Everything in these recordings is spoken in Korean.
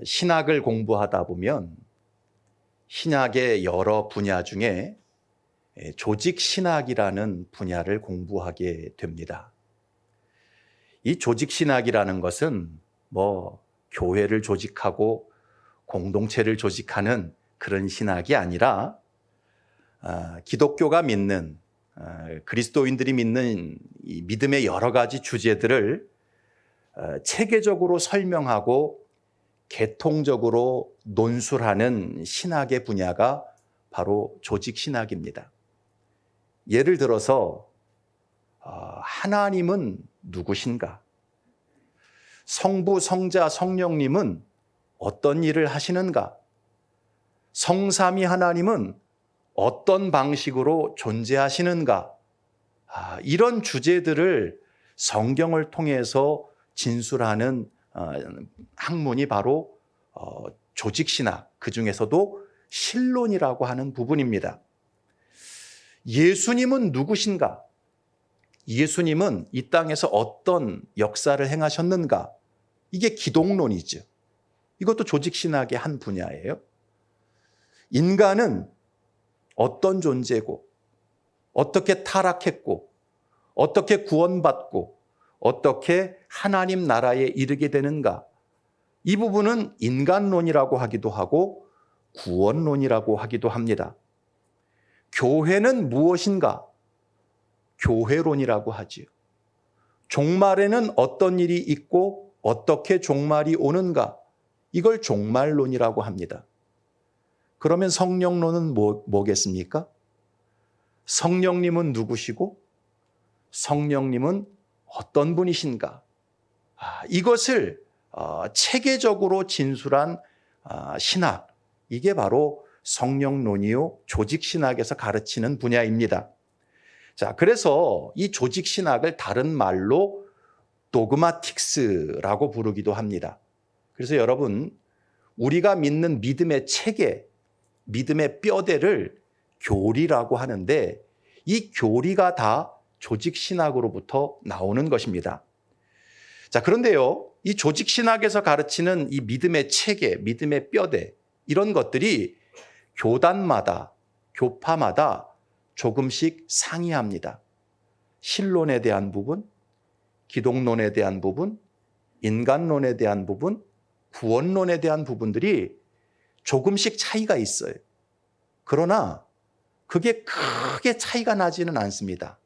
신학을 공부하다 보면 신학의 여러 분야 중에 조직신학이라는 분야를 공부하게 됩니다. 이 조직신학이라는 것은 교회를 조직하고 공동체를 조직하는 그런 신학이 아니라 기독교가 믿는 그리스도인들이 믿는 이 믿음의 여러 가지 주제들을 체계적으로 설명하고 개통적으로 논술하는 신학의 분야가 바로 조직신학입니다. 예를 들어서 하나님은 누구신가? 성부, 성자, 성령님은 어떤 일을 하시는가? 성삼위 하나님은 어떤 방식으로 존재하시는가? 이런 주제들을 성경을 통해서 진술하는 학문이 바로 조직신학, 그 중에서도 신론이라고 하는 부분입니다. 예수님은 누구신가? 예수님은 이 땅에서 어떤 역사를 행하셨는가? 이게 기독론이죠. 이것도 조직신학의 한 분야예요. 인간은 어떤 존재고, 어떻게 타락했고, 어떻게 구원받고, 어떻게 하나님 나라에 이르게 되는가? 이 부분은 인간론이라고 하기도 하고 구원론이라고 하기도 합니다. 교회는 무엇인가? 교회론이라고 하지요. 종말에는 어떤 일이 있고 어떻게 종말이 오는가? 이걸 종말론이라고 합니다. 그러면 성령론은 뭐겠습니까? 성령님은 누구시고 성령님은 어떤 분이신가? 이것을 체계적으로 진술한 신학, 이게 바로 성령론이요 조직신학에서 가르치는 분야입니다. 자, 그래서 이 조직신학을 다른 말로 도그마틱스라고 부르기도 합니다. 그래서 여러분, 우리가 믿는 믿음의 체계, 믿음의 뼈대를 교리라고 하는데 이 교리가 다 조직신학으로부터 나오는 것입니다. 자, 그런데요, 이 조직신학에서 가르치는 이 믿음의 체계, 믿음의 뼈대, 이런 것들이 교단마다, 교파마다 조금씩 상이합니다. 신론에 대한 부분, 기독론에 대한 부분, 인간론에 대한 부분, 구원론에 대한 부분들이 조금씩 차이가 있어요. 그러나 그게 크게 차이가 나지는 않습니다.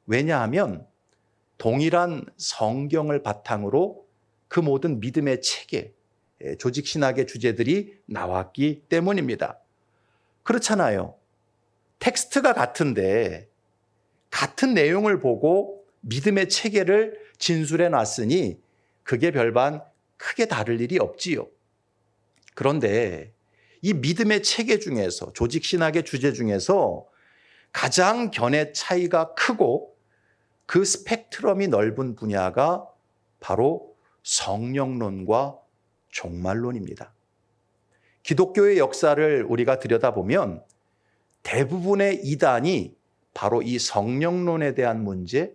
왜냐하면 동일한 성경을 바탕으로 그 모든 믿음의 체계, 조직신학의 주제들이 나왔기 때문입니다. 그렇잖아요. 텍스트가 같은데 같은 내용을 보고 믿음의 체계를 진술해 놨으니 그게 별반 크게 다를 일이 없지요. 그런데 이 믿음의 체계 중에서, 조직신학의 주제 중에서 가장 견해 차이가 크고 그 스펙트럼이 넓은 분야가 바로 성령론과 종말론입니다. 기독교의 역사를 우리가 들여다보면 대부분의 이단이 바로 이 성령론에 대한 문제,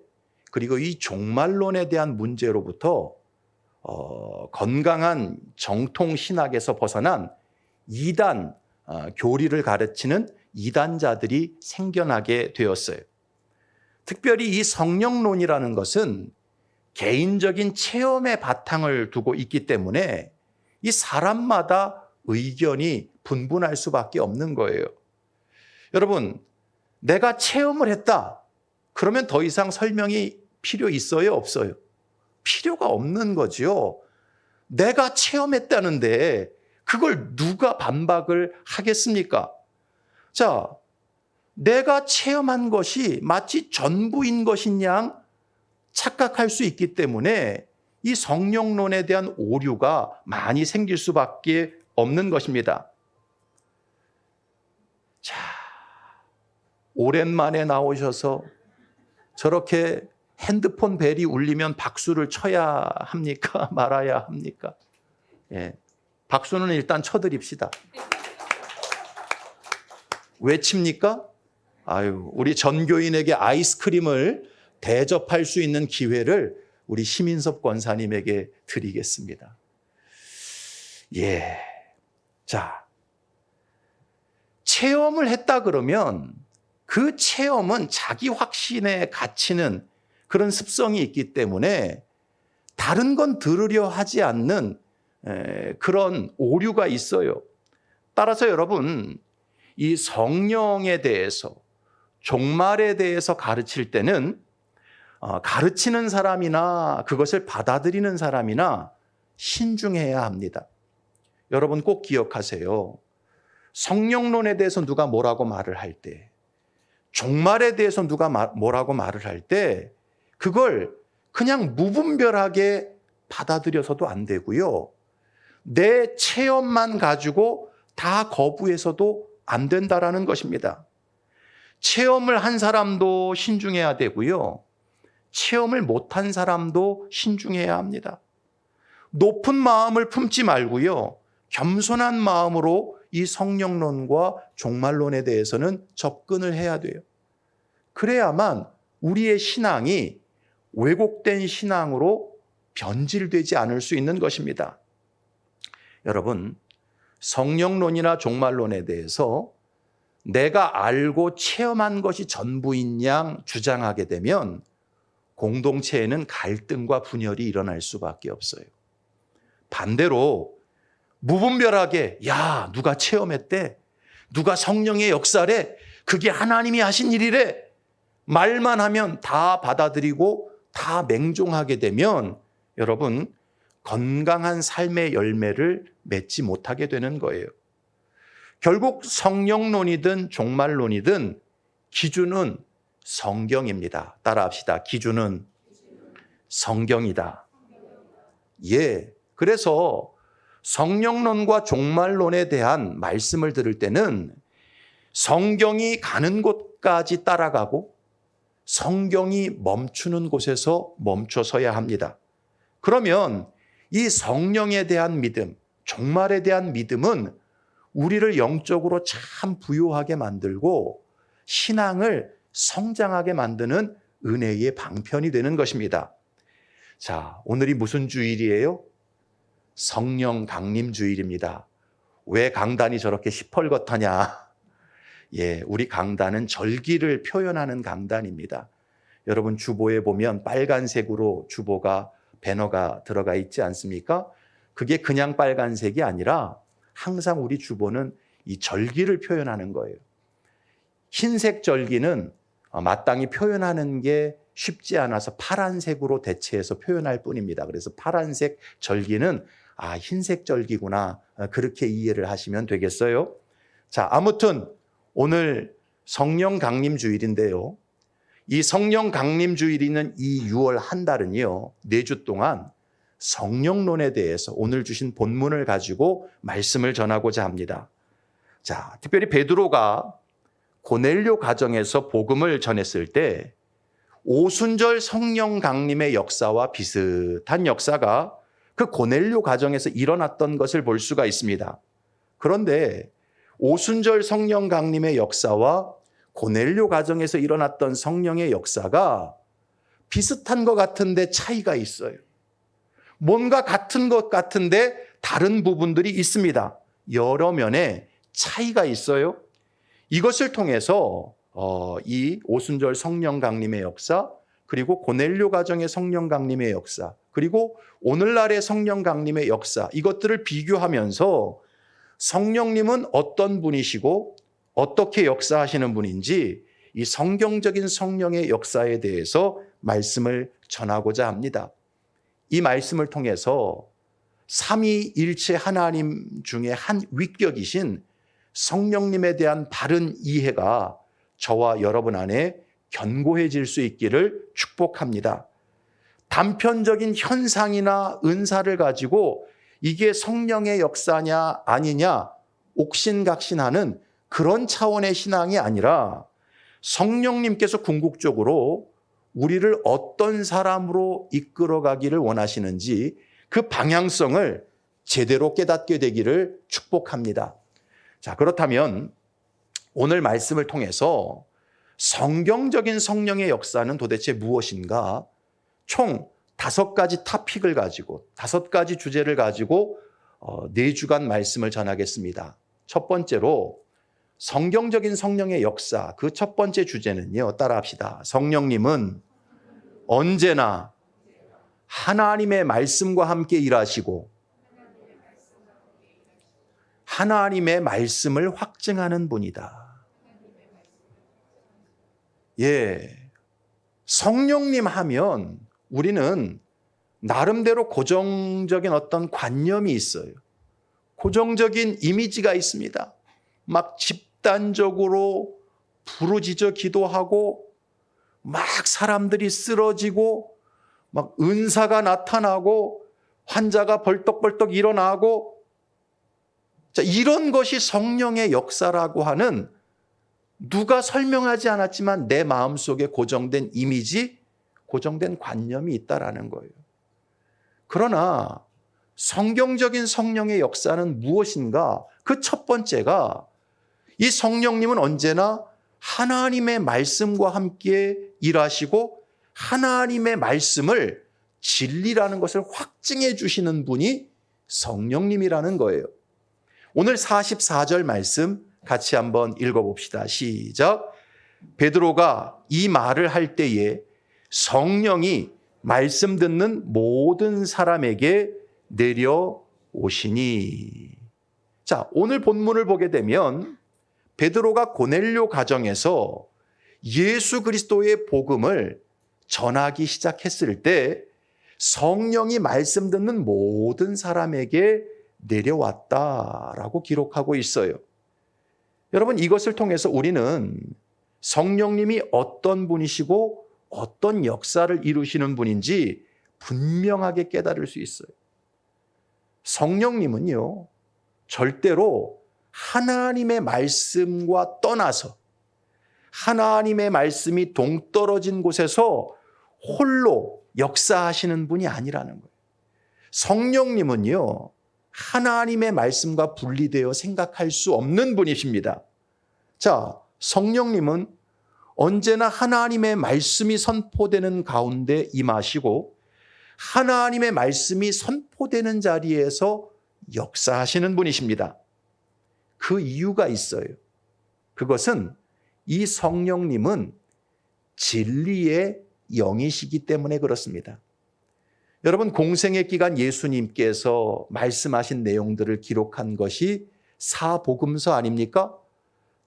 그리고 이 종말론에 대한 문제로부터 건강한 정통 신학에서 벗어난 이단, 교리를 가르치는 이단자들이 생겨나게 되었어요. 특별히 이 성령론이라는 것은 개인적인 체험의 바탕을 두고 있기 때문에 이 사람마다 의견이 분분할 수밖에 없는 거예요. 여러분, 내가 체험을 했다. 그러면 더 이상 설명이 필요 있어요? 없어요? 필요가 없는 거죠. 내가 체험했다는데 그걸 누가 반박을 하겠습니까? 자, 내가 체험한 것이 마치 전부인 것인 양 착각할 수 있기 때문에 이 성령론에 대한 오류가 많이 생길 수밖에 없는 것입니다. 자, 오랜만에 나오셔서 저렇게 핸드폰 벨이 울리면 박수를 쳐야 합니까? 말아야 합니까? 예, 박수는 일단 쳐드립시다. 왜 칩니까? 우리 전교인에게 아이스크림을 대접할 수 있는 기회를 우리 심인섭 권사님에게 드리겠습니다. 예. 자, 체험을 했다 그러면 그 체험은 자기 확신에 갇히는 그런 습성이 있기 때문에 다른 건 들으려 하지 않는 그런 오류가 있어요. 따라서 여러분, 이 성령에 대해서, 종말에 대해서 가르칠 때는 가르치는 사람이나 그것을 받아들이는 사람이나 신중해야 합니다. 여러분 꼭 기억하세요. 성령론에 대해서 누가 뭐라고 말을 할 때, 종말에 대해서 누가 뭐라고 말을 할 때 그걸 그냥 무분별하게 받아들여서도 안 되고요. 내 체험만 가지고 다 거부해서도 안 된다라는 것입니다. 체험을 한 사람도 신중해야 되고요. 체험을 못한 사람도 신중해야 합니다. 높은 마음을 품지 말고요. 겸손한 마음으로 이 성령론과 종말론에 대해서는 접근을 해야 돼요. 그래야만 우리의 신앙이 왜곡된 신앙으로 변질되지 않을 수 있는 것입니다. 여러분, 성령론이나 종말론에 대해서 내가 알고 체험한 것이 전부인 양 주장하게 되면 공동체에는 갈등과 분열이 일어날 수밖에 없어요. 반대로 무분별하게 야, 누가 체험했대? 누가 성령의 역사래? 그게 하나님이 하신 일이래? 말만 하면 다 받아들이고 다 맹종하게 되면 여러분, 건강한 삶의 열매를 맺지 못하게 되는 거예요. 결국 성령론이든 종말론이든 기준은 성경입니다. 따라합시다. 기준은 성경이다. 예. 그래서 성령론과 종말론에 대한 말씀을 들을 때는 성경이 가는 곳까지 따라가고 성경이 멈추는 곳에서 멈춰서야 합니다. 그러면 이 성령에 대한 믿음, 종말에 대한 믿음은 우리를 영적으로 참 부유하게 만들고 신앙을 성장하게 만드는 은혜의 방편이 되는 것입니다. 자, 오늘이 무슨 주일이에요? 성령 강림 주일입니다. 왜 강단이 저렇게 시펄겋하냐? 예, 우리 강단은 절기를 표현하는 강단입니다. 여러분 주보에 보면 빨간색으로 주보가 배너가 들어가 있지 않습니까? 그게 그냥 빨간색이 아니라 항상 우리 주보는 이 절기를 표현하는 거예요. 흰색 절기는 마땅히 표현하는 게 쉽지 않아서 파란색으로 대체해서 표현할 뿐입니다. 그래서 파란색 절기는 흰색 절기구나, 그렇게 이해를 하시면 되겠어요. 자, 아무튼 오늘 성령 강림 주일인데요. 이 성령 강림 주일이 있는 이 6월 한 달은요, 4주 동안 성령론에 대해서 오늘 주신 본문을 가지고 말씀을 전하고자 합니다. 자, 특별히 베드로가 고넬료 가정에서 복음을 전했을 때 오순절 성령 강림의 역사와 비슷한 역사가 그 고넬료 가정에서 일어났던 것을 볼 수가 있습니다. 그런데 오순절 성령 강림의 역사와 고넬료 가정에서 일어났던 성령의 역사가 비슷한 것 같은데 차이가 있어요. 뭔가 같은 것 같은데 다른 부분들이 있습니다. 여러 면에 차이가 있어요. 이것을 통해서 이 오순절 성령 강림의 역사, 그리고 고넬료 가정의 성령 강림의 역사, 그리고 오늘날의 성령 강림의 역사, 이것들을 비교하면서 성령님은 어떤 분이시고 어떻게 역사하시는 분인지 이 성경적인 성령의 역사에 대해서 말씀을 전하고자 합니다. 이 말씀을 통해서 삼위일체 하나님 중에 한 위격이신 성령님에 대한 바른 이해가 저와 여러분 안에 견고해질 수 있기를 축복합니다. 단편적인 현상이나 은사를 가지고 이게 성령의 역사냐 아니냐 옥신각신하는 그런 차원의 신앙이 아니라 성령님께서 궁극적으로 우리를 어떤 사람으로 이끌어가기를 원하시는지 그 방향성을 제대로 깨닫게 되기를 축복합니다. 자, 그렇다면 오늘 말씀을 통해서 성경적인 성령의 역사는 도대체 무엇인가? 총 5가지 토픽을 가지고 5가지 주제를 가지고 네 주간 말씀을 전하겠습니다. 첫 번째로 성경적인 성령의 역사, 그 첫 번째 주제는요, 따라합시다. 성령님은 언제나 하나님의 말씀과 함께 일하시고 하나님의 말씀을 확증하는 분이다. 예, 성령님 하면 우리는 나름대로 고정적인 어떤 관념이 있어요. 고정적인 이미지가 있습니다. 막 집단적으로 부르짖어 기도하고 막 사람들이 쓰러지고 막 은사가 나타나고 환자가 벌떡벌떡 일어나고, 자, 이런 것이 성령의 역사라고 하는, 누가 설명하지 않았지만 내 마음속에 고정된 이미지, 고정된 관념이 있다라는 거예요. 그러나 성경적인 성령의 역사는 무엇인가? 그 첫 번째가 이 성령님은 언제나 하나님의 말씀과 함께 일하시고 하나님의 말씀을 진리라는 것을 확증해 주시는 분이 성령님이라는 거예요. 오늘 44절 말씀 같이 한번 읽어봅시다. 시작. 베드로가 이 말을 할 때에 성령이 말씀 듣는 모든 사람에게 내려오시니. 자, 오늘 본문을 보게 되면 베드로가 고넬료 가정에서 예수 그리스도의 복음을 전하기 시작했을 때 성령이 말씀 듣는 모든 사람에게 내려왔다라고 기록하고 있어요. 여러분, 이것을 통해서 우리는 성령님이 어떤 분이시고 어떤 역사를 이루시는 분인지 분명하게 깨달을 수 있어요. 성령님은요, 절대로 하나님의 말씀과 떠나서 하나님의 말씀이 동떨어진 곳에서 홀로 역사하시는 분이 아니라는 거예요. 성령님은요, 하나님의 말씀과 분리되어 생각할 수 없는 분이십니다. 자, 성령님은 언제나 하나님의 말씀이 선포되는 가운데 임하시고 하나님의 말씀이 선포되는 자리에서 역사하시는 분이십니다. 그 이유가 있어요. 그것은 이 성령님은 진리의 영이시기 때문에 그렇습니다. 여러분, 공생의 기간 예수님께서 말씀하신 내용들을 기록한 것이 사복음서 아닙니까?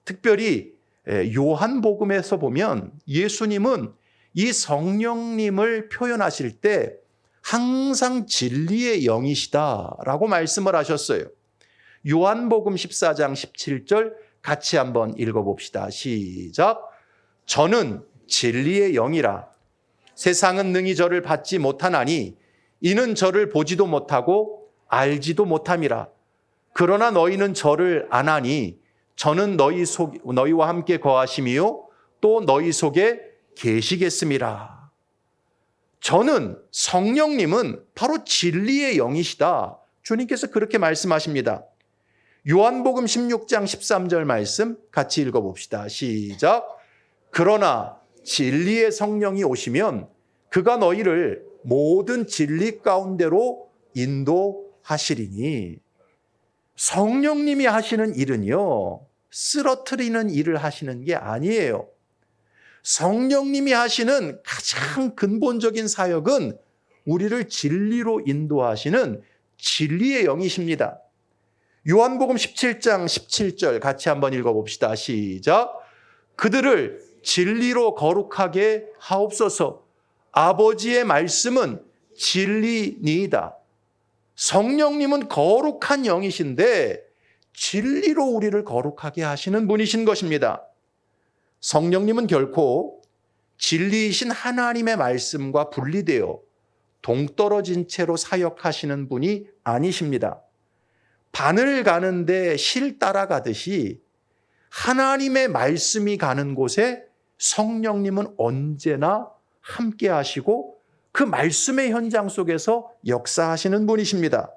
특별히 요한복음에서 보면 예수님은 이 성령님을 표현하실 때 항상 진리의 영이시다라고 말씀을 하셨어요. 요한복음 14장 17절 같이 한번 읽어봅시다. 시작. 저는 진리의 영이라. 세상은 능히 저를 받지 못하나니 이는 저를 보지도 못하고 알지도 못함이라. 그러나 너희는 저를 아나니 저는 너희와 함께 거하심이요 또 너희 속에 계시겠음이라. 저는, 성령님은 바로 진리의 영이시다. 주님께서 그렇게 말씀하십니다. 요한복음 16장 13절 말씀 같이 읽어봅시다. 시작. 그러나 진리의 성령이 오시면 그가 너희를 모든 진리 가운데로 인도하시리니. 성령님이 하시는 일은요, 쓰러뜨리는 일을 하시는 게 아니에요. 성령님이 하시는 가장 근본적인 사역은 우리를 진리로 인도하시는 진리의 영이십니다. 요한복음 17장 17절 같이 한번 읽어봅시다. 시작. 그들을 진리로 거룩하게 하옵소서. 아버지의 말씀은 진리니이다. 성령님은 거룩한 영이신데 진리로 우리를 거룩하게 하시는 분이신 것입니다. 성령님은 결코 진리이신 하나님의 말씀과 분리되어 동떨어진 채로 사역하시는 분이 아니십니다. 바늘 가는데 실 따라가듯이 하나님의 말씀이 가는 곳에 성령님은 언제나 함께 하시고 그 말씀의 현장 속에서 역사하시는 분이십니다.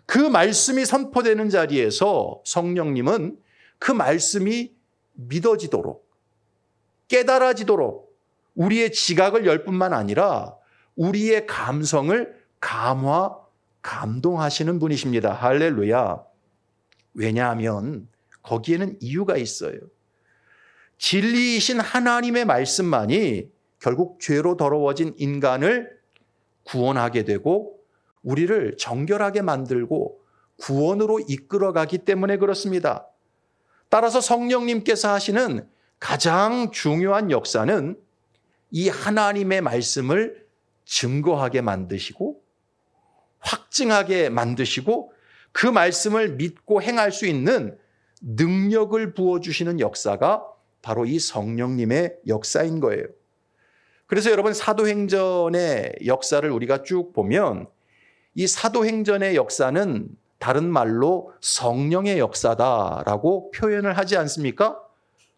그 말씀이 선포되는 자리에서 성령님은 그 말씀이 믿어지도록, 깨달아지도록 우리의 지각을 열 뿐만 아니라 우리의 감성을 감화, 감동하시는 분이십니다. 할렐루야. 왜냐하면 거기에는 이유가 있어요. 진리이신 하나님의 말씀만이 결국 죄로 더러워진 인간을 구원하게 되고 우리를 정결하게 만들고 구원으로 이끌어가기 때문에 그렇습니다. 따라서 성령님께서 하시는 가장 중요한 역사는 이 하나님의 말씀을 증거하게 만드시고 확증하게 만드시고 그 말씀을 믿고 행할 수 있는 능력을 부어주시는 역사가 바로 이 성령님의 역사인 거예요. 그래서 여러분 사도행전의 역사를 우리가 쭉 보면 이 사도행전의 역사는 다른 말로 성령의 역사다라고 표현을 하지 않습니까?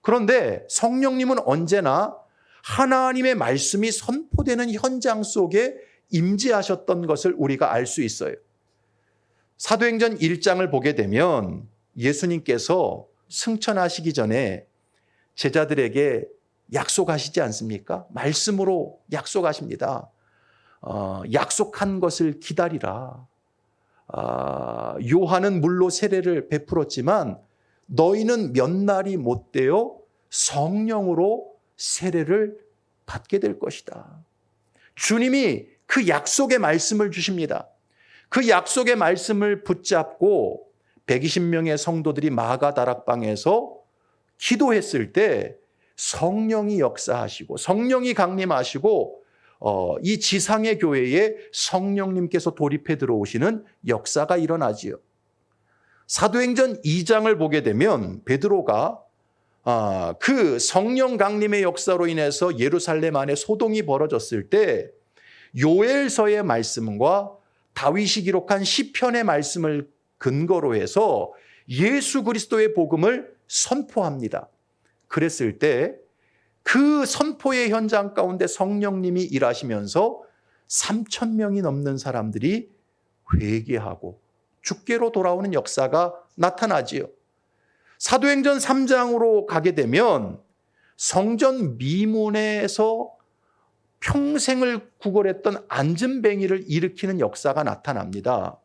그런데 성령님은 언제나 하나님의 말씀이 선포되는 현장 속에 임재하셨던 것을 우리가 알 수 있어요. 사도행전 1장을 보게 되면 예수님께서 승천하시기 전에 제자들에게 약속하시지 않습니까? 말씀으로 약속하십니다. 약속한 것을 기다리라. 요한은 물로 세례를 베풀었지만 너희는 몇 날이 못 되어 성령으로 세례를 받게 될 것이다. 주님이 그 약속의 말씀을 주십니다. 그 약속의 말씀을 붙잡고 120명의 성도들이 마가 다락방에서 기도했을 때 성령이 역사하시고 성령이 강림하시고 이 지상의 교회에 성령님께서 돌입해 들어오시는 역사가 일어나지요. 사도행전 2장을 보게 되면 베드로가 그 성령 강림의 역사로 인해서 예루살렘 안에 소동이 벌어졌을 때 요엘서의 말씀과 다윗이 기록한 시편의 말씀을 근거로 해서 예수 그리스도의 복음을 선포합니다. 그랬을 때 그 선포의 현장 가운데 성령님이 일하시면서 3,000명이 넘는 사람들이 회개하고 주께로 돌아오는 역사가 나타나지요. 사도행전 3장으로 가게 되면 성전 미문에서 평생을 구걸했던 안진뱅이를 일으키는 역사가 나타납니다.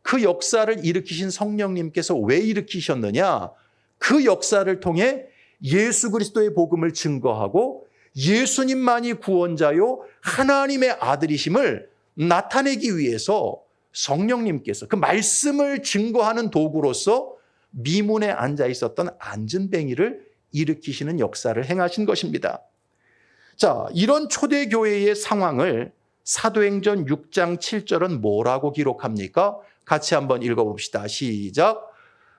그 역사를 일으키신 성령님께서 왜 일으키셨느냐? 그 역사를 통해 예수 그리스도의 복음을 증거하고 예수님만이 구원자요 하나님의 아들이심을 나타내기 위해서 성령님께서 그 말씀을 증거하는 도구로서 미문에 앉아 있었던 안진뱅이를 일으키시는 역사를 행하신 것입니다. 자, 이런 초대교회의 상황을 사도행전 6장 7절은 뭐라고 기록합니까? 같이 한번 읽어봅시다. 시작.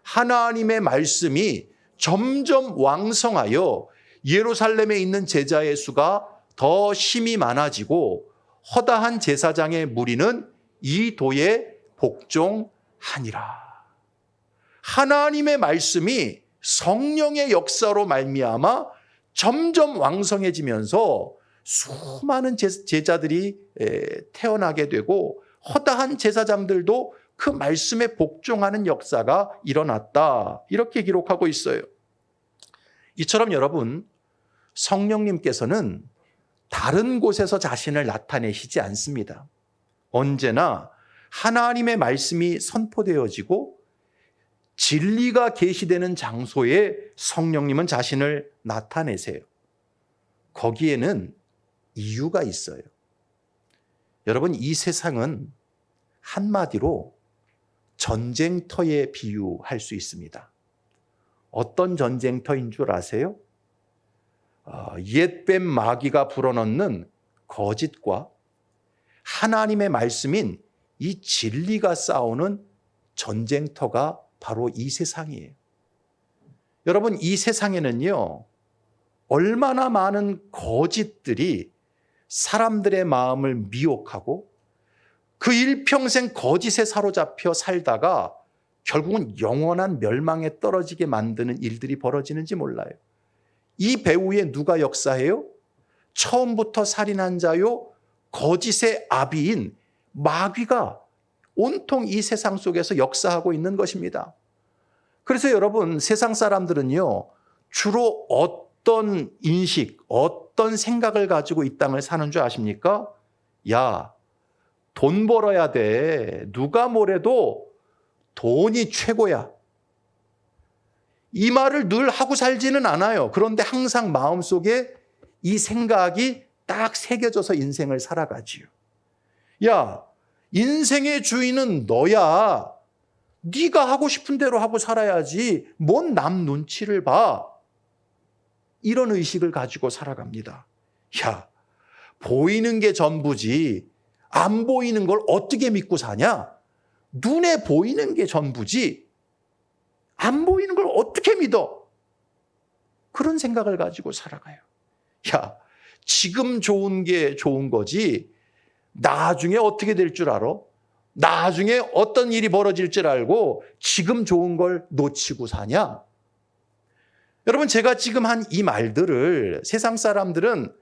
하나님의 말씀이 점점 왕성하여 예루살렘에 있는 제자의 수가 더 심히 많아지고 허다한 제사장의 무리는 이 도에 복종하니라. 하나님의 말씀이 성령의 역사로 말미암아 점점 왕성해지면서 수많은 제자들이 태어나게 되고 허다한 제사장들도 그 말씀에 복종하는 역사가 일어났다. 이렇게 기록하고 있어요. 이처럼 여러분, 성령님께서는 다른 곳에서 자신을 나타내시지 않습니다. 언제나 하나님의 말씀이 선포되어지고 진리가 계시되는 장소에 성령님은 자신을 나타내세요. 거기에는 이유가 있어요. 여러분, 이 세상은 한마디로 전쟁터에 비유할 수 있습니다. 어떤 전쟁터인 줄 아세요? 옛뱀 마귀가 불어넣는 거짓과 하나님의 말씀인 이 진리가 싸우는 전쟁터가 바로 이 세상이에요. 여러분, 이 세상에는요, 얼마나 많은 거짓들이 사람들의 마음을 미혹하고 그 일평생 거짓에 사로잡혀 살다가 결국은 영원한 멸망에 떨어지게 만드는 일들이 벌어지는지 몰라요. 이 배후에 누가 역사해요? 처음부터 살인한 자요, 거짓의 아비인 마귀가 온통 이 세상 속에서 역사하고 있는 것입니다. 그래서 여러분, 세상 사람들은요, 주로 어떤 인식, 어떤 생각을 가지고 이 땅을 사는 줄 아십니까? 야, 돈 벌어야 돼. 누가 뭐래도 돈이 최고야. 이 말을 늘 하고 살지는 않아요. 그런데 항상 마음속에 이 생각이 딱 새겨져서 인생을 살아가지요. 야, 인생의 주인은 너야. 네가 하고 싶은 대로 하고 살아야지. 뭔 남 눈치를 봐. 이런 의식을 가지고 살아갑니다. 야, 보이는 게 전부지 안 보이는 걸 어떻게 믿고 사냐? 눈에 보이는 게 전부지 안 보이는 걸 어떻게 믿어? 그런 생각을 가지고 살아가요. 야, 지금 좋은 게 좋은 거지 나중에 어떻게 될 줄 알아? 나중에 어떤 일이 벌어질 줄 알고 지금 좋은 걸 놓치고 사냐? 여러분, 제가 지금 한 이 말들을 세상 사람들은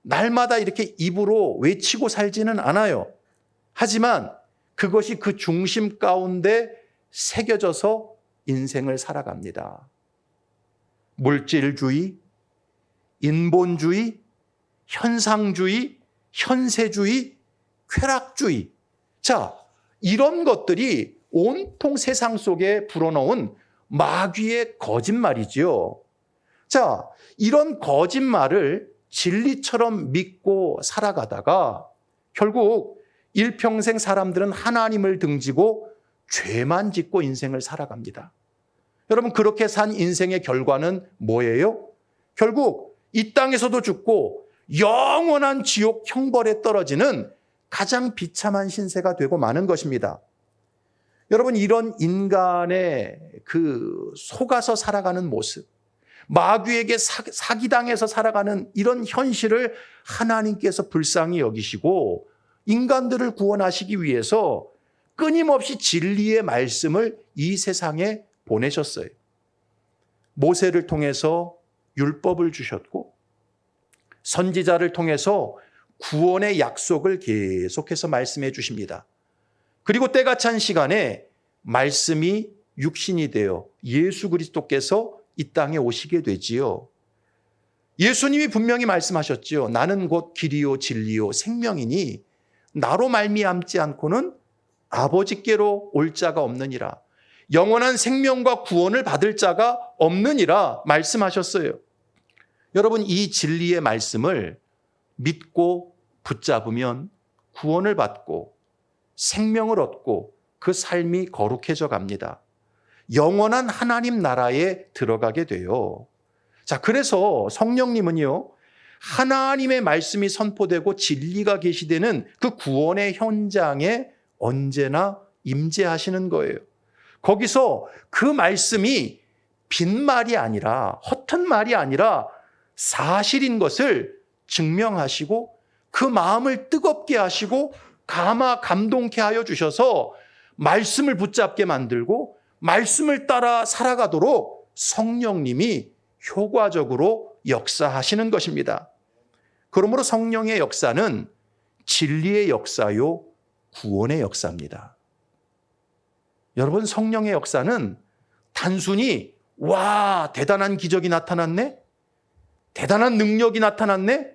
날마다 이렇게 입으로 외치고 살지는 않아요. 하지만 그것이 그 중심 가운데 새겨져서 인생을 살아갑니다. 물질주의, 인본주의, 현상주의, 현세주의, 쾌락주의. 자, 이런 것들이 온통 세상 속에 불어넣은 마귀의 거짓말이지요. 자, 이런 거짓말을 진리처럼 믿고 살아가다가 결국 일평생 사람들은 하나님을 등지고 죄만 짓고 인생을 살아갑니다. 여러분, 그렇게 산 인생의 결과는 뭐예요? 결국 이 땅에서도 죽고 영원한 지옥 형벌에 떨어지는 가장 비참한 신세가 되고 마는 것입니다. 여러분, 이런 인간의 그 속아서 살아가는 모습, 마귀에게 사기당해서 살아가는 이런 현실을 하나님께서 불쌍히 여기시고 인간들을 구원하시기 위해서 끊임없이 진리의 말씀을 이 세상에 보내셨어요. 모세를 통해서 율법을 주셨고 선지자를 통해서 구원의 약속을 계속해서 말씀해 주십니다. 그리고 때가 찬 시간에 말씀이 육신이 되어 예수 그리스도께서 이 땅에 오시게 되지요. 예수님이 분명히 말씀하셨지요. 나는 곧 길이요 진리요 생명이니 나로 말미암지 않고는 아버지께로 올 자가 없느니라. 영원한 생명과 구원을 받을 자가 없느니라 말씀하셨어요. 여러분, 이 진리의 말씀을 믿고 붙잡으면 구원을 받고 생명을 얻고 그 삶이 거룩해져 갑니다. 영원한 하나님 나라에 들어가게 돼요. 자, 그래서 성령님은요, 하나님의 말씀이 선포되고 진리가 계시되는 그 구원의 현장에 언제나 임재하시는 거예요. 거기서 그 말씀이 빈말이 아니라 헛된 말이 아니라 사실인 것을 증명하시고 그 마음을 뜨겁게 하시고 감동케 하여 주셔서 말씀을 붙잡게 만들고 말씀을 따라 살아가도록 성령님이 효과적으로 역사하시는 것입니다. 그러므로 성령의 역사는 진리의 역사요, 구원의 역사입니다. 여러분, 성령의 역사는 단순히 와, 대단한 기적이 나타났네? 대단한 능력이 나타났네?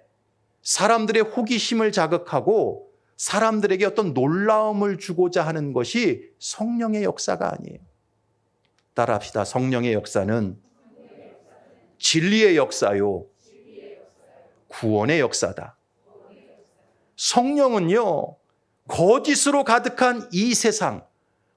사람들의 호기심을 자극하고 사람들에게 어떤 놀라움을 주고자 하는 것이 성령의 역사가 아니에요. 따라합시다. 성령의 역사는 진리의 역사요, 구원의 역사다. 성령은요, 거짓으로 가득한 이 세상,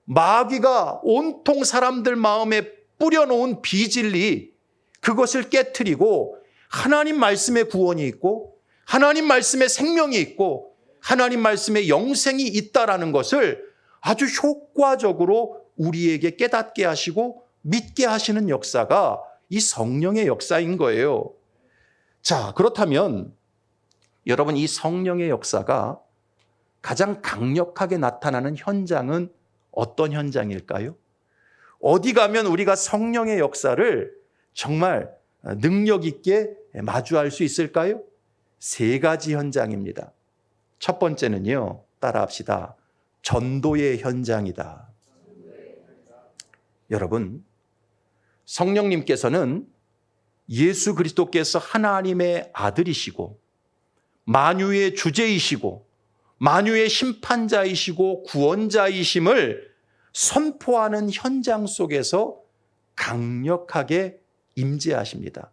마귀가 온통 사람들 마음에 뿌려놓은 비진리, 그것을 깨트리고 하나님 말씀에 구원이 있고 하나님 말씀에 생명이 있고 하나님 말씀에 영생이 있다라는 것을 아주 효과적으로 우리에게 깨닫게 하시고 믿게 하시는 역사가 이 성령의 역사인 거예요. 자, 그렇다면 여러분, 이 성령의 역사가 가장 강력하게 나타나는 현장은 어떤 현장일까요? 어디 가면 우리가 성령의 역사를 정말 능력 있게 마주할 수 있을까요? 세 가지 현장입니다. 첫 번째는요, 따라합시다. 전도의 현장이다. 여러분, 성령님께서는 예수 그리스도께서 하나님의 아들이시고 만유의 주제이시고 만유의 심판자이시고 구원자이심을 선포하는 현장 속에서 강력하게 임재하십니다.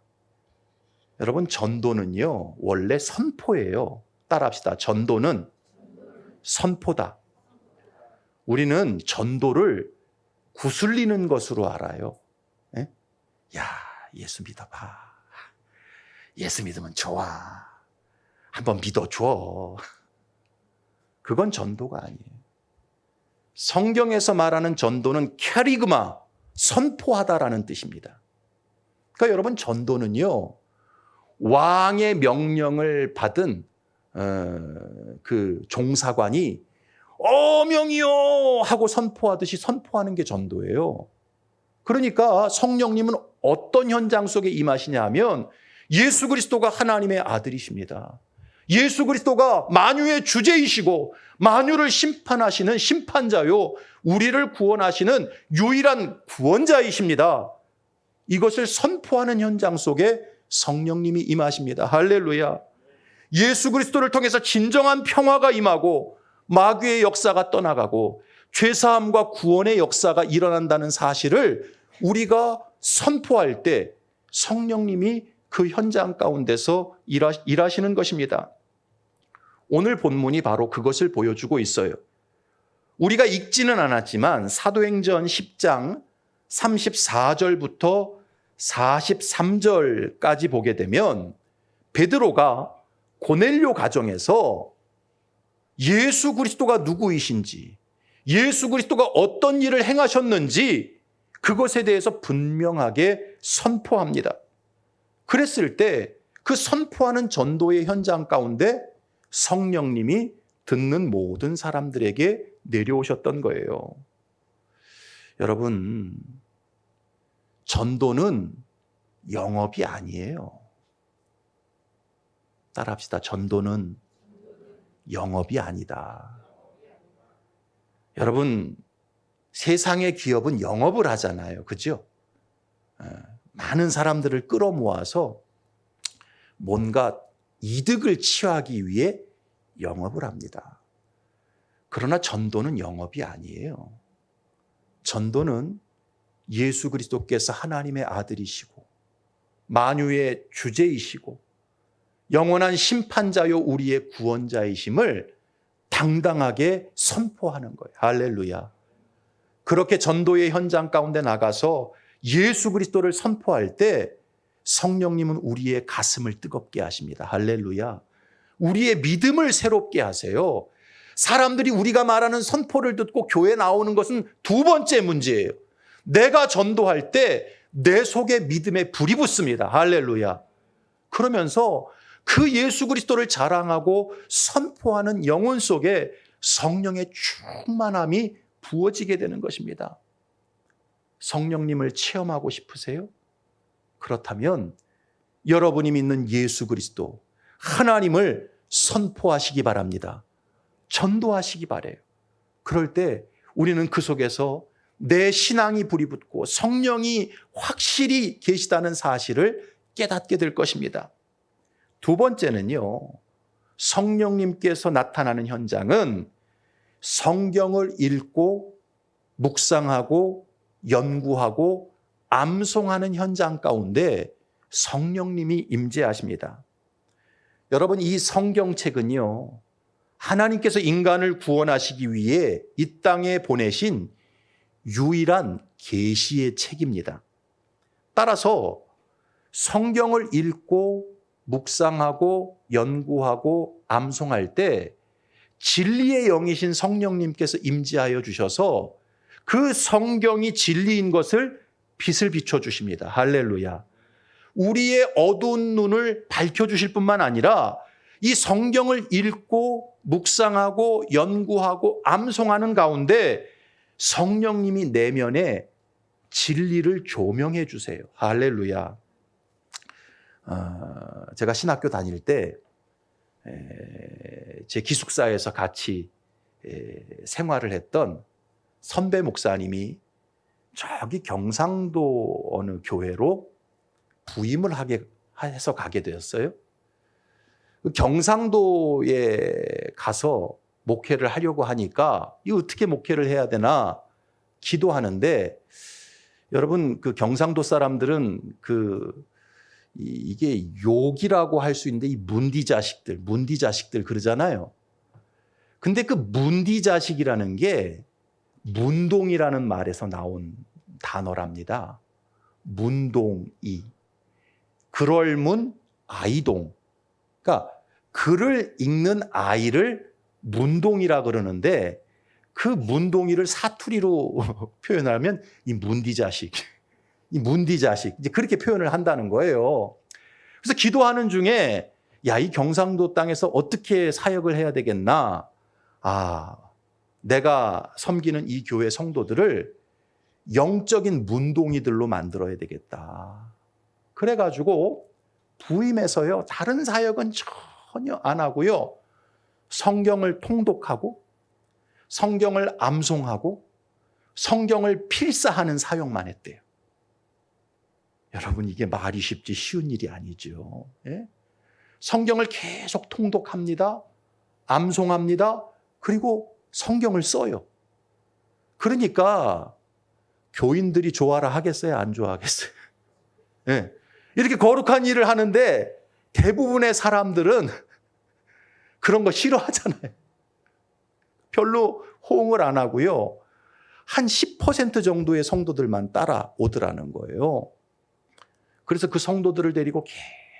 여러분, 전도는요, 원래 선포예요. 따라합시다. 전도는 선포다. 우리는 전도를 구슬리는 것으로 알아요. 예? 야, 예수 믿어봐. 예수 믿으면 좋아. 한번 믿어줘. 그건 전도가 아니에요. 성경에서 말하는 전도는 캐리그마, 선포하다라는 뜻입니다. 그러니까 여러분, 전도는요, 왕의 명령을 받은 그 종사관이 어명이요 하고 선포하듯이 선포하는 게 전도예요. 그러니까 성령님은 어떤 현장 속에 임하시냐 하면 예수 그리스도가 하나님의 아들이십니다. 예수 그리스도가 만유의 주제이시고 만유를 심판하시는 심판자요, 우리를 구원하시는 유일한 구원자이십니다. 이것을 선포하는 현장 속에 성령님이 임하십니다. 할렐루야. 예수 그리스도를 통해서 진정한 평화가 임하고 마귀의 역사가 떠나가고 죄사함과 구원의 역사가 일어난다는 사실을 우리가 선포할 때 성령님이 그 현장 가운데서 일하시는 것입니다. 오늘 본문이 바로 그것을 보여주고 있어요. 우리가 읽지는 않았지만 사도행전 10장 34절부터 43절까지 보게 되면 베드로가 고넬료 가정에서 예수 그리스도가 누구이신지, 예수 그리스도가 어떤 일을 행하셨는지 그것에 대해서 분명하게 선포합니다. 그랬을 때 그 선포하는 전도의 현장 가운데 성령님이 듣는 모든 사람들에게 내려오셨던 거예요. 여러분, 전도는 영업이 아니에요. 따라합시다. 전도는 영업이 아니다. 여러분, 세상의 기업은 영업을 하잖아요. 그죠? 많은 사람들을 끌어모아서 뭔가 이득을 취하기 위해 영업을 합니다. 그러나 전도는 영업이 아니에요. 전도는 예수 그리스도께서 하나님의 아들이시고 만유의 주제이시고 영원한 심판자요 우리의 구원자이심을 당당하게 선포하는 거예요. 할렐루야. 그렇게 전도의 현장 가운데 나가서 예수 그리스도를 선포할 때 성령님은 우리의 가슴을 뜨겁게 하십니다. 할렐루야. 우리의 믿음을 새롭게 하세요. 사람들이 우리가 말하는 선포를 듣고 교회 나오는 것은 두 번째 문제예요. 내가 전도할 때 내 속에 믿음의 불이 붙습니다. 할렐루야. 그러면서 그 예수 그리스도를 자랑하고 선포하는 영혼 속에 성령의 충만함이 부어지게 되는 것입니다. 성령님을 체험하고 싶으세요? 그렇다면 여러분이 믿는 예수 그리스도, 하나님을 선포하시기 바랍니다. 전도하시기 바래요. 그럴 때 우리는 그 속에서 내 신앙이 불이 붙고 성령이 확실히 계시다는 사실을 깨닫게 될 것입니다. 두 번째는요, 성령님께서 나타나는 현장은 성경을 읽고 묵상하고 연구하고 암송하는 현장 가운데 성령님이 임재하십니다. 여러분, 이 성경책은요, 하나님께서 인간을 구원하시기 위해 이 땅에 보내신 유일한 계시의 책입니다. 따라서 성경을 읽고 묵상하고 연구하고 암송할 때 진리의 영이신 성령님께서 임재하여 주셔서 그 성경이 진리인 것을 빛을 비춰주십니다. 할렐루야. 우리의 어두운 눈을 밝혀주실 뿐만 아니라 이 성경을 읽고 묵상하고 연구하고 암송하는 가운데 성령님이 내면에 진리를 조명해 주세요. 할렐루야. 제가 신학교 다닐 때 제 기숙사에서 같이 생활을 했던 선배 목사님이 저기 경상도 어느 교회로 부임을 해서 가게 되었어요. 경상도에 가서 목회를 하려고 하니까 이 어떻게 목회를 해야 되나 기도하는데, 여러분 그 경상도 사람들은 이게 욕이라고 할 수 있는데 이 문디 자식들 그러잖아요. 근데 그 문디 자식이라는 게 문동이라는 말에서 나온 단어랍니다. 문동이. 글얼문 아이동. 그러니까 글을 읽는 아이를 문동이라 그러는데, 그 문동이를 사투리로 표현하면 이 문디 자식. 이제 그렇게 표현을 한다는 거예요. 그래서 기도하는 중에 이 경상도 땅에서 어떻게 사역을 해야 되겠나? 내가 섬기는 이 교회 성도들을 영적인 문동이들로 만들어야 되겠다. 그래가지고 부임해서요, 다른 사역은 전혀 안 하고요, 성경을 통독하고 성경을 암송하고 성경을 필사하는 사역만 했대요. 여러분 이게 말이 쉽지 쉬운 일이 아니죠. 예? 성경을 계속 통독합니다. 암송합니다. 그리고 성경을 써요. 그러니까 교인들이 좋아라 하겠어요? 안 좋아하겠어요? 예. 이렇게 거룩한 일을 하는데 대부분의 사람들은 그런 거 싫어하잖아요. 별로 호응을 안 하고요, 한 10% 정도의 성도들만 따라오더라는 거예요. 그래서 그 성도들을 데리고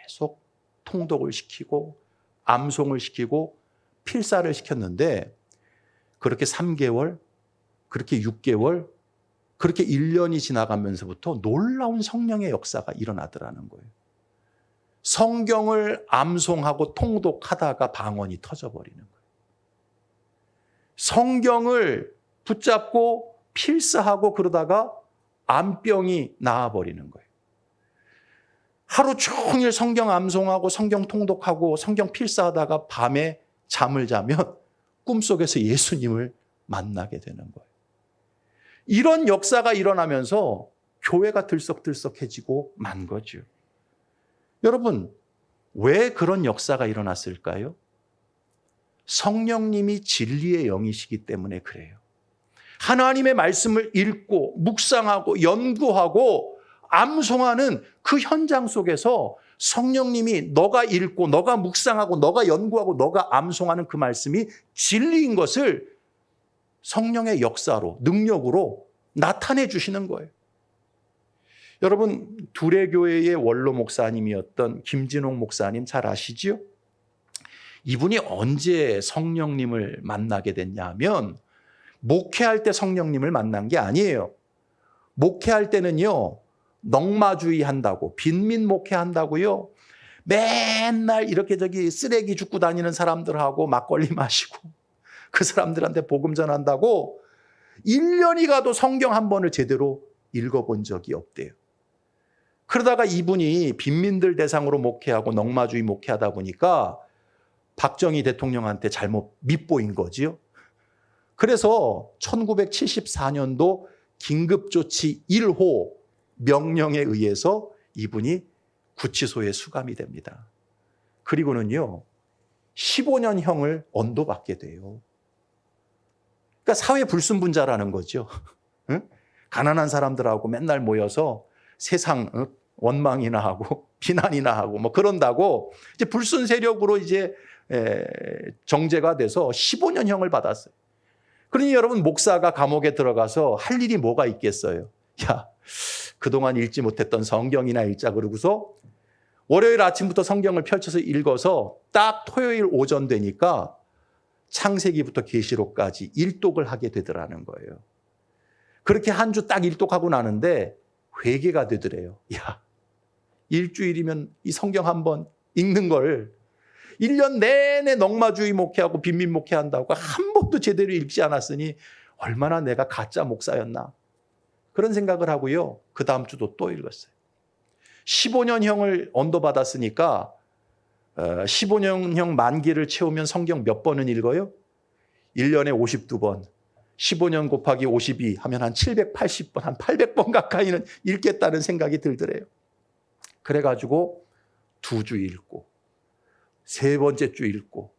계속 통독을 시키고 암송을 시키고 필사를 시켰는데, 그렇게 3개월, 그렇게 6개월, 그렇게 1년이 지나가면서부터 놀라운 성령의 역사가 일어나더라는 거예요. 성경을 암송하고 통독하다가 방언이 터져버리는 거예요. 성경을 붙잡고 필사하고 그러다가 암병이 나아버리는 거예요. 하루 종일 성경 암송하고 성경 통독하고 성경 필사하다가 밤에 잠을 자면 꿈속에서 예수님을 만나게 되는 거예요. 이런 역사가 일어나면서 교회가 들썩들썩해지고 만 거죠. 여러분, 왜 그런 역사가 일어났을까요? 성령님이 진리의 영이시기 때문에 그래요. 하나님의 말씀을 읽고 묵상하고 연구하고 암송하는 그 현장 속에서 성령님이 너가 읽고 너가 묵상하고 너가 연구하고 너가 암송하는 그 말씀이 진리인 것을 성령의 역사로, 능력으로 나타내 주시는 거예요. 여러분, 두레교회의 원로 목사님이었던 김진홍 목사님 잘 아시지요? 이분이 언제 성령님을 만나게 됐냐 하면, 목회할 때 성령님을 만난 게 아니에요. 목회할 때는요, 넉마주의 한다고, 빈민 목회한다고요, 맨날 이렇게 쓰레기 줍고 다니는 사람들하고 막걸리 마시고 그 사람들한테 복음 전한다고 1년이 가도 성경 한 번을 제대로 읽어본 적이 없대요. 그러다가 이분이 빈민들 대상으로 목회하고 넉마주의 목회하다 보니까 박정희 대통령한테 잘못 밑보인 거지요. 그래서 1974년도 긴급조치 1호 명령에 의해서 이분이 구치소에 수감이 됩니다. 그리고는요, 15년형을 언도받게 돼요. 그러니까 사회 불순분자라는 거죠. 응? 가난한 사람들하고 맨날 모여서 세상 원망이나 하고 비난이나 하고 뭐 그런다고 이제 불순 세력으로 이제 정죄가 돼서 15년형을 받았어요. 그러니 여러분, 목사가 감옥에 들어가서 할 일이 뭐가 있겠어요? 야, 그동안 읽지 못했던 성경이나 읽자 그러고서 월요일 아침부터 성경을 펼쳐서 읽어서 딱 토요일 오전 되니까 창세기부터 계시록까지 일독을 하게 되더라는 거예요. 그렇게 한 주 딱 일독하고 나는데 회개가 되더래요. 야, 일주일이면 이 성경 한번 읽는 걸 1년 내내 넉마주의 목회하고 빈민 목회한다고 한 번도 제대로 읽지 않았으니 얼마나 내가 가짜 목사였나, 그런 생각을 하고요, 그 다음 주도 또 읽었어요. 15년형을 언도받았으니까 15년형 만기를 채우면 성경 몇 번은 읽어요? 1년에 52번. 15년 곱하기 52 하면 한 780번, 한 800번 가까이는 읽겠다는 생각이 들더래요. 그래가지고 2주 읽고, 3번째 주 읽고,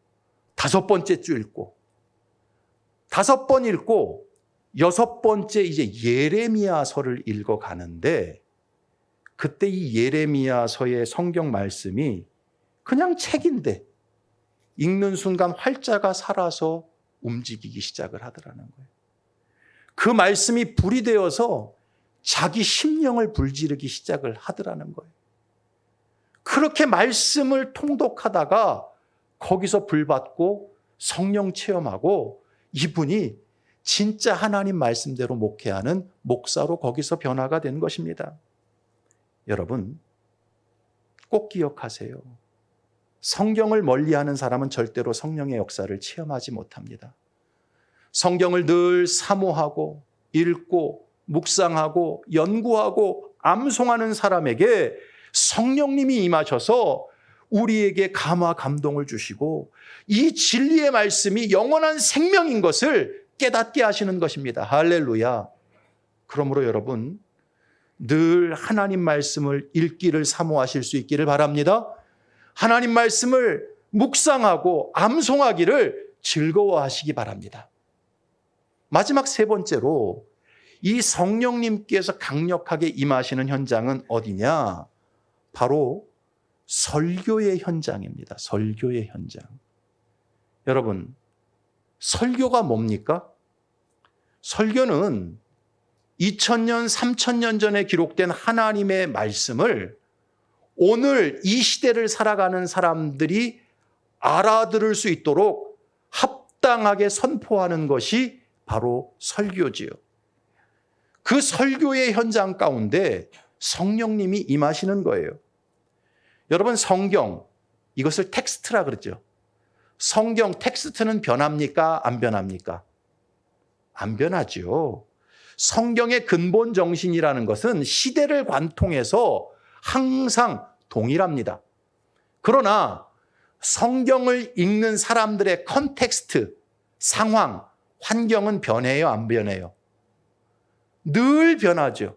5번째 주 읽고, 5번 읽고 6번째 이제 예레미야서를 읽어가는데 그때 이 예레미야서의 성경 말씀이 그냥 책인데 읽는 순간 활자가 살아서 움직이기 시작을 하더라는 거예요. 그 말씀이 불이 되어서 자기 심령을 불지르기 시작을 하더라는 거예요. 그렇게 말씀을 통독하다가 거기서 불 받고 성령 체험하고 이분이 진짜 하나님 말씀대로 목회하는 목사로 거기서 변화가 된 것입니다. 여러분, 꼭 기억하세요. 성경을 멀리하는 사람은 절대로 성령의 역사를 체험하지 못합니다. 성경을 늘 사모하고 읽고 묵상하고 연구하고 암송하는 사람에게 성령님이 임하셔서 우리에게 감화 감동을 주시고 이 진리의 말씀이 영원한 생명인 것을 깨닫게 하시는 것입니다. 할렐루야. 그러므로 여러분, 늘 하나님 말씀을 읽기를 사모하실 수 있기를 바랍니다. 하나님 말씀을 묵상하고 암송하기를 즐거워하시기 바랍니다. 마지막 3번째로 이 성령님께서 강력하게 임하시는 현장은 어디냐? 바로 설교의 현장입니다. 설교의 현장. 여러분, 설교가 뭡니까? 설교는 2000년, 3000년 전에 기록된 하나님의 말씀을 오늘 이 시대를 살아가는 사람들이 알아들을 수 있도록 합당하게 선포하는 것이 바로 설교지요. 그 설교의 현장 가운데 성령님이 임하시는 거예요. 여러분, 성경, 이것을 텍스트라 그러죠. 성경 텍스트는 변합니까? 안 변합니까? 안 변하죠. 성경의 근본 정신이라는 것은 시대를 관통해서 항상 동일합니다. 그러나 성경을 읽는 사람들의 컨텍스트, 상황, 환경은 변해요, 안 변해요? 늘 변하죠.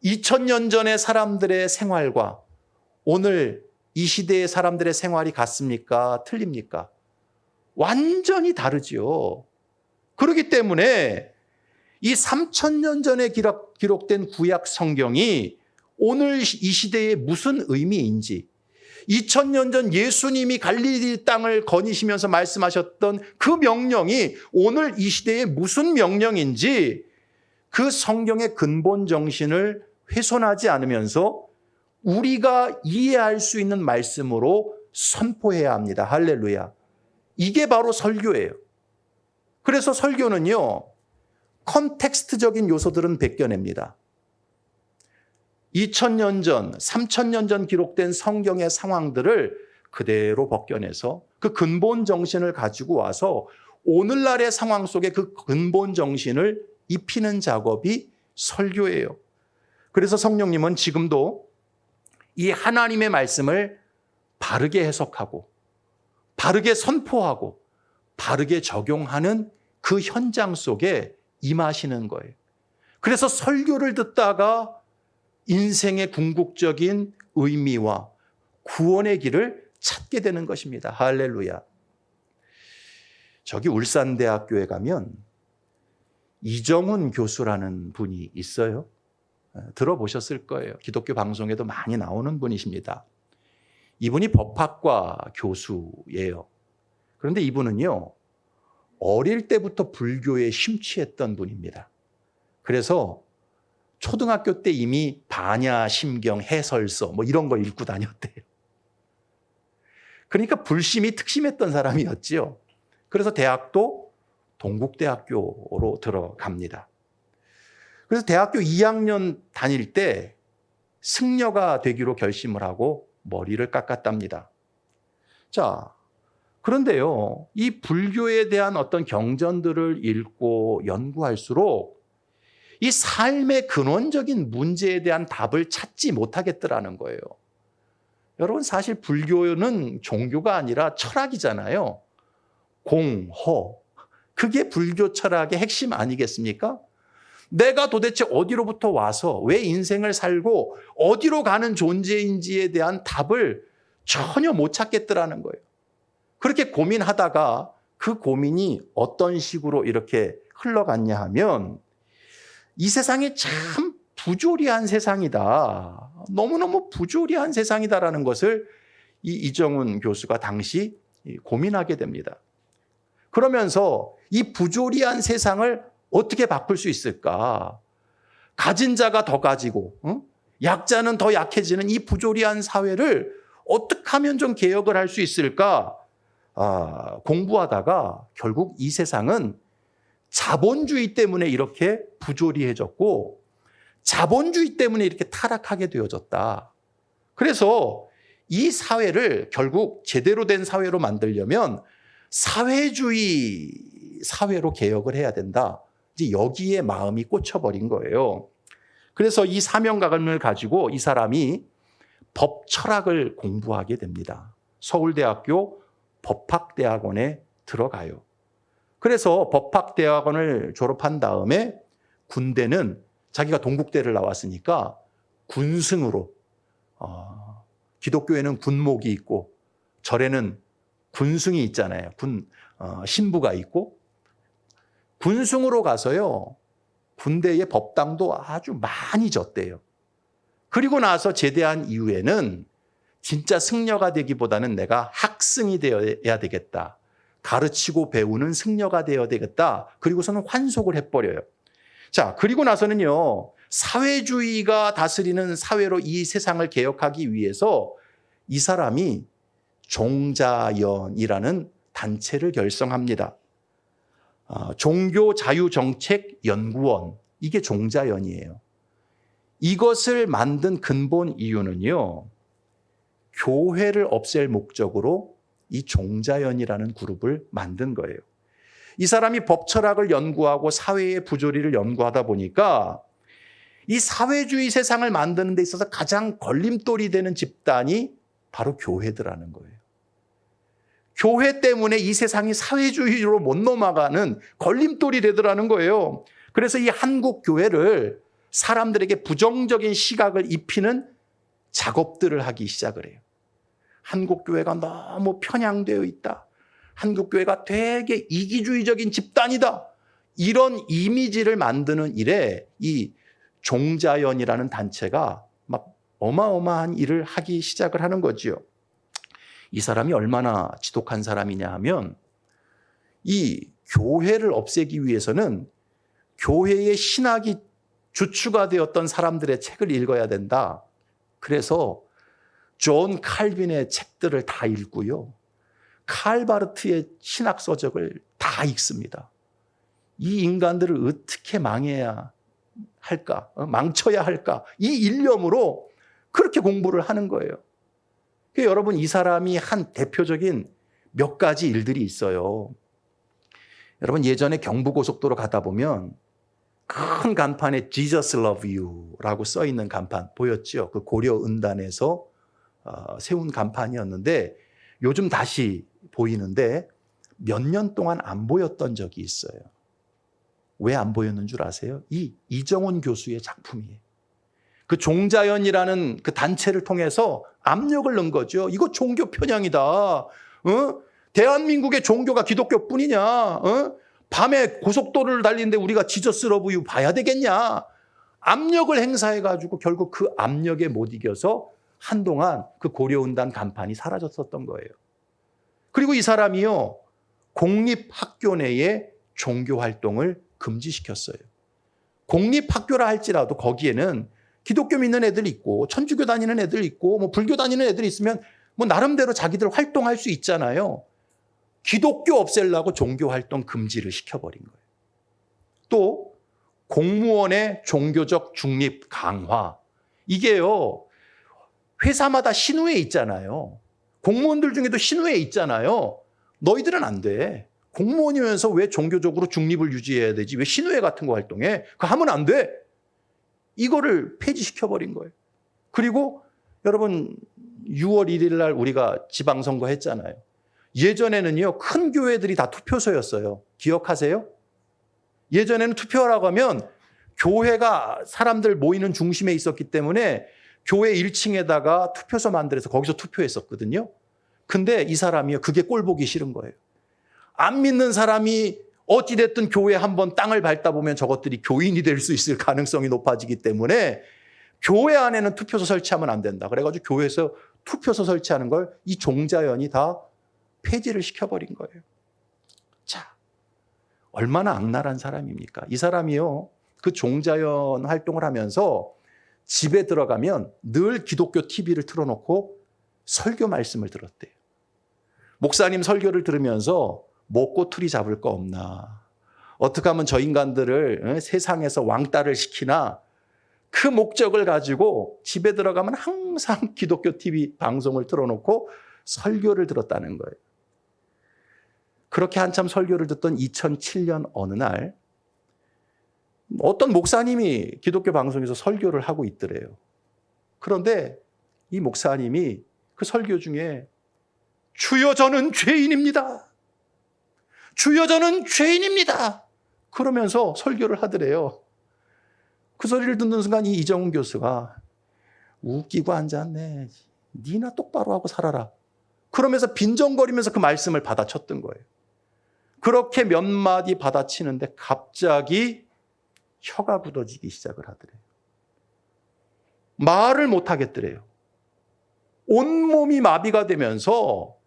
2000년 전의 사람들의 생활과 오늘 이 시대의 사람들의 생활이 같습니까? 틀립니까? 완전히 다르죠. 그렇기 때문에 이 3000년 전에 기록된 구약 성경이 오늘 이 시대에 무슨 의미인지, 2000년 전 예수님이 갈릴리 땅을 거니시면서 말씀하셨던 그 명령이 오늘 이 시대에 무슨 명령인지 그 성경의 근본 정신을 훼손하지 않으면서 우리가 이해할 수 있는 말씀으로 선포해야 합니다. 할렐루야. 이게 바로 설교예요. 그래서 설교는요, 컨텍스트적인 요소들은 벗겨냅니다. 2000년 전, 3000년 전 기록된 성경의 상황들을 그대로 벗겨내서 그 근본 정신을 가지고 와서 오늘날의 상황 속에 그 근본 정신을 입히는 작업이 설교예요. 그래서 성령님은 지금도 이 하나님의 말씀을 바르게 해석하고 바르게 선포하고 바르게 적용하는 그 현장 속에 임하시는 거예요. 그래서 설교를 듣다가 인생의 궁극적인 의미와 구원의 길을 찾게 되는 것입니다. 할렐루야. 저기 울산대학교에 가면 이정훈 교수라는 분이 있어요. 들어보셨을 거예요. 기독교 방송에도 많이 나오는 분이십니다. 이분이 법학과 교수예요. 그런데 이분은요, 어릴 때부터 불교에 심취했던 분입니다. 그래서 초등학교 때 이미 반야, 심경, 해설서 뭐 이런 거 읽고 다녔대요. 그러니까 불심이 특심했던 사람이었지요. 그래서 대학도 동국대학교로 들어갑니다. 그래서 대학교 2학년 다닐 때 승려가 되기로 결심을 하고 머리를 깎았답니다. 자, 그런데요, 이 불교에 대한 어떤 경전들을 읽고 연구할수록 이 삶의 근원적인 문제에 대한 답을 찾지 못하겠더라는 거예요. 여러분, 사실 불교는 종교가 아니라 철학이잖아요. 공, 허. 그게 불교 철학의 핵심 아니겠습니까? 내가 도대체 어디로부터 와서 왜 인생을 살고 어디로 가는 존재인지에 대한 답을 전혀 못 찾겠더라는 거예요. 그렇게 고민하다가 그 고민이 어떤 식으로 이렇게 흘러갔냐 하면 이 세상이 참 부조리한 세상이다. 너무너무 부조리한 세상이다라는 것을 이정훈 교수가 당시 고민하게 됩니다. 그러면서 이 부조리한 세상을 어떻게 바꿀 수 있을까? 가진 자가 더 가지고 약자는 더 약해지는 이 부조리한 사회를 어떻게 하면 좀 개혁을 할 수 있을까? 공부하다가 결국 이 세상은 자본주의 때문에 이렇게 부조리해졌고 자본주의 때문에 이렇게 타락하게 되어졌다. 그래서 이 사회를 결국 제대로 된 사회로 만들려면 사회주의 사회로 개혁을 해야 된다. 이제 여기에 마음이 꽂혀버린 거예요. 그래서 이 사명감을 가지고 이 사람이 법 철학을 공부하게 됩니다. 서울대학교 법학대학원에 들어가요. 그래서 법학대학원을 졸업한 다음에 군대는 자기가 동국대를 나왔으니까 군승으로 기독교에는 군목이 있고 절에는 군승이 있잖아요. 신부가 있고 군승으로 가서요. 군대의 법당도 아주 많이 졌대요. 그리고 나서 제대한 이후에는 진짜 승려가 되기보다는 내가 학승이 되어야 되겠다. 가르치고 배우는 승려가 되어야 되겠다. 그리고서는 환속을 해버려요. 자, 그리고 나서는요. 사회주의가 다스리는 사회로 이 세상을 개혁하기 위해서 이 사람이 종자연이라는 단체를 결성합니다. 종교자유정책연구원, 이게 종자연이에요. 이것을 만든 근본 이유는요. 교회를 없앨 목적으로 이 종자연이라는 그룹을 만든 거예요. 이 사람이 법철학을 연구하고 사회의 부조리를 연구하다 보니까 이 사회주의 세상을 만드는 데 있어서 가장 걸림돌이 되는 집단이 바로 교회더라는 거예요. 교회 때문에 이 세상이 사회주의로 못 넘어가는 걸림돌이 되더라는 거예요. 그래서 이 한국 교회를 사람들에게 부정적인 시각을 입히는 작업들을 하기 시작을 해요. 한국 교회가 너무 편향되어 있다. 한국 교회가 되게 이기주의적인 집단이다. 이런 이미지를 만드는 일에 이 종자연이라는 단체가 막 어마어마한 일을 하기 시작을 하는 거지요. 이 사람이 얼마나 지독한 사람이냐 하면 이 교회를 없애기 위해서는 교회의 신학이 주축가 되었던 사람들의 책을 읽어야 된다. 그래서 존 칼빈의 책들을 다 읽고요. 칼바르트의 신학 서적을 다 읽습니다. 이 인간들을 어떻게 망해야 할까? 망쳐야 할까? 이 일념으로 그렇게 공부를 하는 거예요. 그러니까 여러분, 이 사람이 한 대표적인 몇 가지 일들이 있어요. 여러분, 예전에 경부고속도로 가다 보면 큰 간판에 Jesus love you라고 써 있는 간판 보였죠? 그 고려은단에서 세운 간판이었는데 요즘 다시 보이는데 몇 년 동안 안 보였던 적이 있어요. 왜 안 보였는 줄 아세요? 이 이정훈 교수의 작품이에요. 그 종자연이라는 그 단체를 통해서 압력을 넣은 거죠. 이거 종교 편향이다. 대한민국의 종교가 기독교뿐이냐? 밤에 고속도로를 달리는데 우리가 지저스 러브 유 봐야 되겠냐? 압력을 행사해가지고 결국 그 압력에 못 이겨서 한동안 그 고려은단 간판이 사라졌었던 거예요. 그리고 이 사람이요, 공립학교 내에 종교활동을 금지시켰어요. 공립학교라 할지라도 거기에는 기독교 믿는 애들 있고 천주교 다니는 애들 있고 뭐 불교 다니는 애들 있으면 뭐 나름대로 자기들 활동할 수 있잖아요. 기독교 없애려고 종교활동 금지를 시켜버린 거예요. 또 공무원의 종교적 중립 강화, 이게요 회사마다 신우회 있잖아요. 공무원들 중에도 신우회 있잖아요. 너희들은 안 돼. 공무원이면서 왜 종교적으로 중립을 유지해야 되지? 왜 신우회 같은 거 활동해? 그거 하면 안 돼. 이거를 폐지시켜버린 거예요. 그리고 여러분 6월 1일 날 우리가 지방선거 했잖아요. 예전에는요 큰 교회들이 다 투표소였어요. 기억하세요? 예전에는 투표하라고 하면 교회가 사람들 모이는 중심에 있었기 때문에 교회 1층에다가 투표소 만들어서 거기서 투표했었거든요. 근데 이 사람이요 그게 꼴 보기 싫은 거예요. 안 믿는 사람이 어찌됐든 교회 한번 땅을 밟다 보면 저것들이 교인이 될 수 있을 가능성이 높아지기 때문에 교회 안에는 투표소 설치하면 안 된다. 그래가지고 교회에서 투표소 설치하는 걸 이 종자연이 다 폐지를 시켜버린 거예요. 자, 얼마나 악랄한 사람입니까? 이 사람이요, 그 종자연 활동을 하면서 집에 들어가면 늘 기독교 TV를 틀어놓고 설교 말씀을 들었대요. 목사님 설교를 들으면서 목꼬투리 잡을 거 없나? 어떻게 하면 저 인간들을 세상에서 왕따를 시키나? 그 목적을 가지고 집에 들어가면 항상 기독교 TV 방송을 틀어놓고 설교를 들었다는 거예요. 그렇게 한참 설교를 듣던 2007년 어느 날 어떤 목사님이 기독교 방송에서 설교를 하고 있더래요. 그런데 이 목사님이 그 설교 중에 주여 저는 죄인입니다. 주여 저는 죄인입니다. 그러면서 설교를 하더래요. 그 소리를 듣는 순간 이 이정훈 교수가 웃기고 앉았네. 니나 똑바로 하고 살아라. 그러면서 빈정거리면서 그 말씀을 받아쳤던 거예요. 그렇게 몇 마디 받아치는데 갑자기 혀가 굳어지기 시작을 하더래요. 말을 못 하겠더래요. 온몸이 마비가 되면서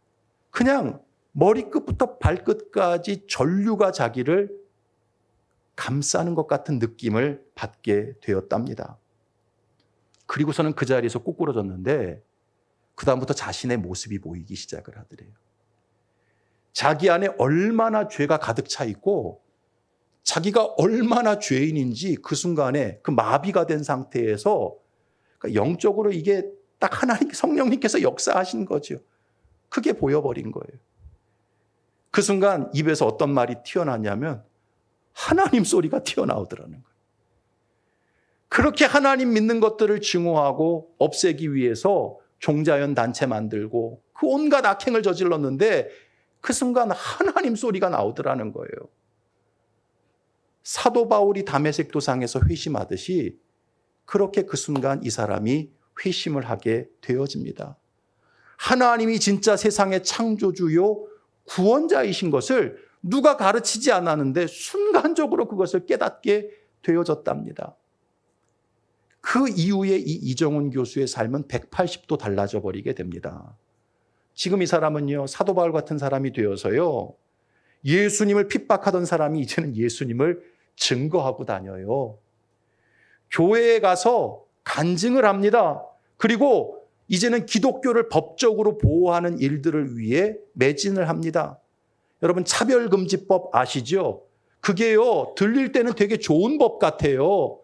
그냥 머리끝부터 발끝까지 전류가 자기를 감싸는 것 같은 느낌을 받게 되었답니다. 그리고서는 그 자리에서 꼬꾸러졌는데 그다음부터 자신의 모습이 보이기 시작을 하더래요. 자기 안에 얼마나 죄가 가득 차 있고 자기가 얼마나 죄인인지 그 순간에 그 마비가 된 상태에서 그러니까 영적으로 이게 딱 하나님 성령님께서 역사하신 거죠. 크게 보여버린 거예요. 그 순간 입에서 어떤 말이 튀어나왔냐면 하나님 소리가 튀어나오더라는 거예요. 그렇게 하나님 믿는 것들을 증오하고 없애기 위해서 종자연 단체 만들고 그 온갖 악행을 저질렀는데 그 순간 하나님 소리가 나오더라는 거예요. 사도 바울이 다메섹 도상에서 회심하듯이 그렇게 그 순간 이 사람이 회심을 하게 되어집니다. 하나님이 진짜 세상의 창조주요 구원자이신 것을 누가 가르치지 않았는데 순간적으로 그것을 깨닫게 되어졌답니다. 그 이후에 이 이정훈 교수의 삶은 180도 달라져 버리게 됩니다. 지금 이 사람은요, 사도 바울 같은 사람이 되어서요, 예수님을 핍박하던 사람이 이제는 예수님을 증거하고 다녀요. 교회에 가서 간증을 합니다. 그리고 이제는 기독교를 법적으로 보호하는 일들을 위해 매진을 합니다. 여러분, 차별금지법 아시죠? 그게요, 들릴 때는 되게 좋은 법 같아요.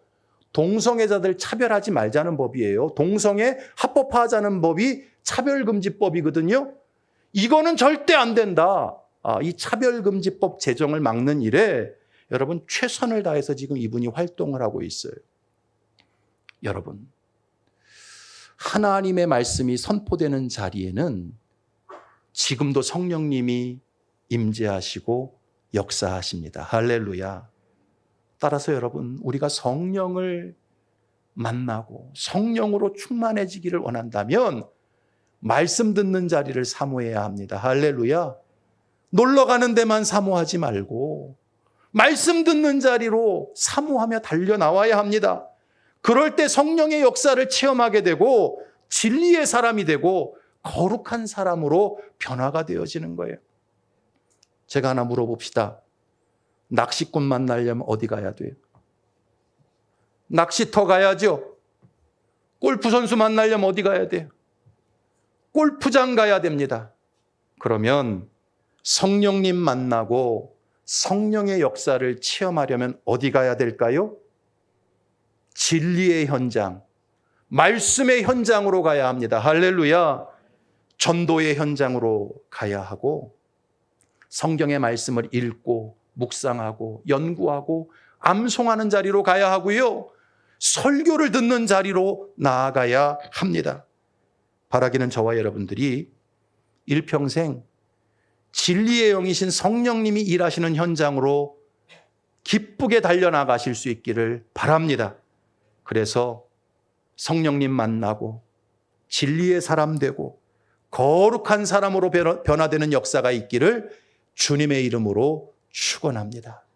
동성애자들 차별하지 말자는 법이에요. 동성애 합법화하자는 법이 차별금지법이거든요. 이거는 절대 안 된다. 이 차별금지법 제정을 막는 일에 여러분 최선을 다해서 지금 이분이 활동을 하고 있어요. 여러분, 하나님의 말씀이 선포되는 자리에는 지금도 성령님이 임재하시고 역사하십니다. 할렐루야. 따라서 여러분, 우리가 성령을 만나고 성령으로 충만해지기를 원한다면 말씀 듣는 자리를 사모해야 합니다. 할렐루야. 놀러 가는 데만 사모하지 말고 말씀 듣는 자리로 사모하며 달려나와야 합니다. 그럴 때 성령의 역사를 체험하게 되고 진리의 사람이 되고 거룩한 사람으로 변화가 되어지는 거예요. 제가 하나 물어봅시다. 낚시꾼 만나려면 어디 가야 돼요? 낚시터 가야죠. 골프 선수 만나려면 어디 가야 돼요? 골프장 가야 됩니다. 그러면 성령님 만나고 성령의 역사를 체험하려면 어디 가야 될까요? 진리의 현장, 말씀의 현장으로 가야 합니다. 할렐루야. 전도의 현장으로 가야 하고 성경의 말씀을 읽고 묵상하고 연구하고 암송하는 자리로 가야 하고요. 설교를 듣는 자리로 나아가야 합니다. 바라기는 저와 여러분들이 일평생 진리의 영이신 성령님이 일하시는 현장으로 기쁘게 달려나가실 수 있기를 바랍니다. 그래서 성령님 만나고 진리의 사람 되고 거룩한 사람으로 변화되는 역사가 있기를 주님의 이름으로 축원합니다.